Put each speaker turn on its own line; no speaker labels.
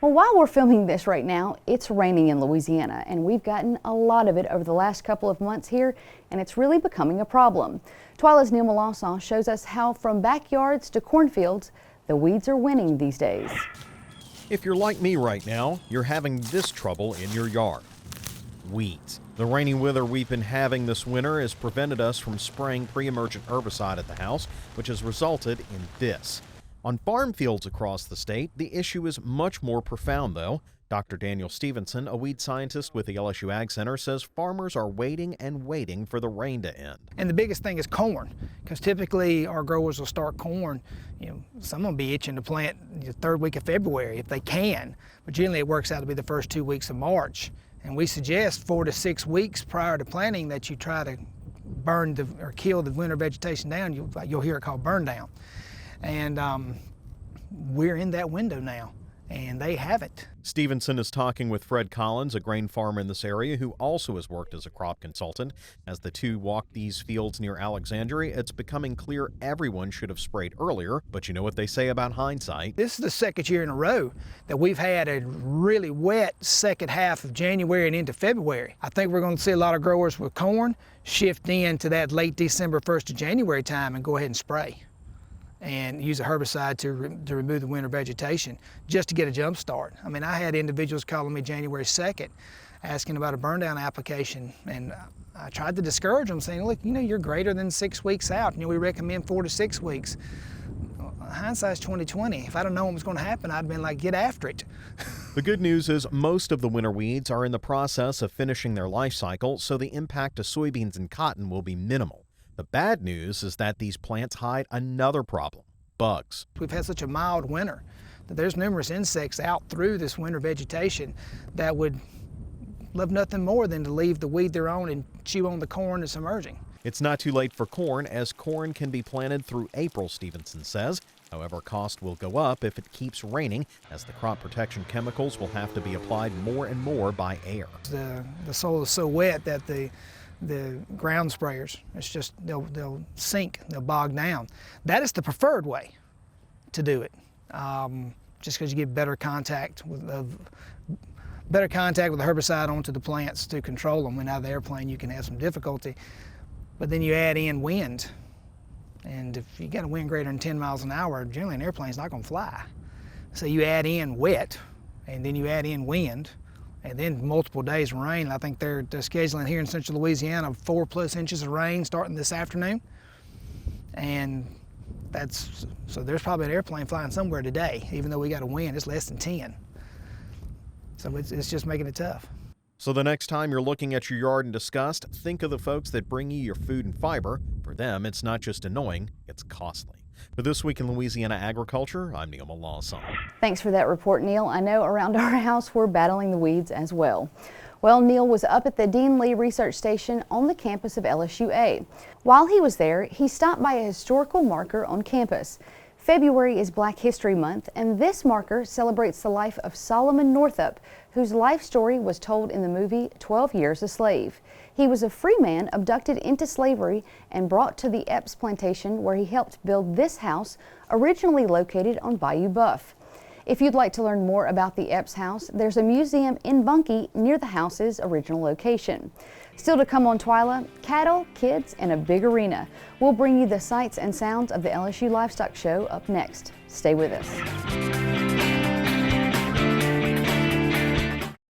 Well, while we're filming this right now, it's raining in Louisiana, and we've gotten a lot of it over the last couple of months here, and it's really becoming a problem. TWILA's Neil Melancon shows us how from backyards to cornfields, the weeds are winning these days.
If you're like me right now, you're having this trouble in your yard. Weeds. The rainy weather we've been having this winter has prevented us from spraying pre-emergent herbicide at the house, which has resulted in this. On farm fields across the state, the issue is much more profound, though. Dr. Daniel Stevenson, a weed scientist with the LSU Ag Center, says farmers are waiting and waiting for the rain to end.
And the biggest thing is corn, because typically our growers will start corn, some will be itching to plant the third week of February if they can, but generally it works out to be the first 2 weeks of March. And we suggest 4 to 6 weeks prior to planting that you try to burn or kill the winter vegetation down. You'll hear it called burn down. And we're in that window now, and they haven't.
Stevenson is talking with Fred Collins, a grain farmer in this area who also has worked as a crop consultant. As the two walk these fields near Alexandria, it's becoming clear everyone should have sprayed earlier, but you know what they say about hindsight.
This is the second year in a row that we've had a really wet second half of January and into February. I think we're going to see a lot of growers with corn shift into that late December, 1st of January time and go ahead and spray and use a herbicide to remove the winter vegetation just to get a jump start. I mean, I had individuals calling me January 2nd asking about a burn down application, and I tried to discourage them, saying, look, you're greater than 6 weeks out, we recommend 4 to 6 weeks. Hindsight's 20/20. If I'd have known what was going to happen, I'd been like, get after it.
The good news is most of the winter weeds are in the process of finishing their life cycle, so the impact to soybeans and cotton will be minimal. The bad news is that these plants hide another problem: bugs.
We've had such a mild winter that there's numerous insects out through this winter vegetation that would love nothing more than to leave the weed they're on and chew on the corn that's emerging.
It's not too late for corn, as corn can be planted through April, Stevenson says. However, cost will go up if it keeps raining, as the crop protection chemicals will have to be applied more and more by air.
The soil is so wet that the ground sprayers, it's just, they'll sink, they'll bog down. That is the preferred way to do it, just because you get better contact with the herbicide onto the plants to control them. When out of the airplane you can have some difficulty, but then you add in wind, and if you got a wind greater than 10 miles an hour, generally an airplane's not going to fly. So you add in wet, and then you add in wind, and then multiple days of rain. I think they're scheduling here in central Louisiana 4+ inches of rain starting this afternoon. And so there's probably an airplane flying somewhere today, even though we got a wind, it's less than 10. So it's just making it tough.
So the next time you're looking at your yard in disgust, think of the folks that bring you your food and fiber. For them, it's not just annoying, it's costly. For This Week in Louisiana Agriculture, I'm Neil Melancon.
Thanks for that report, Neil. I know around our house we're battling the weeds as well. Well, Neil was up at the Dean Lee Research Station on the campus of LSUA. While he was there, he stopped by a historical marker on campus. February is Black History Month, and this marker celebrates the life of Solomon Northup, whose life story was told in the movie 12 Years a Slave. He was a free man abducted into slavery and brought to the Epps plantation, where he helped build this house, originally located on Bayou Buff. If you'd like to learn more about the Epps house, there's a museum in Bunkie near the house's original location. Still to come on TWILA, cattle, kids, and a big arena. We'll bring you the sights and sounds of the LSU Livestock Show up next. Stay with us.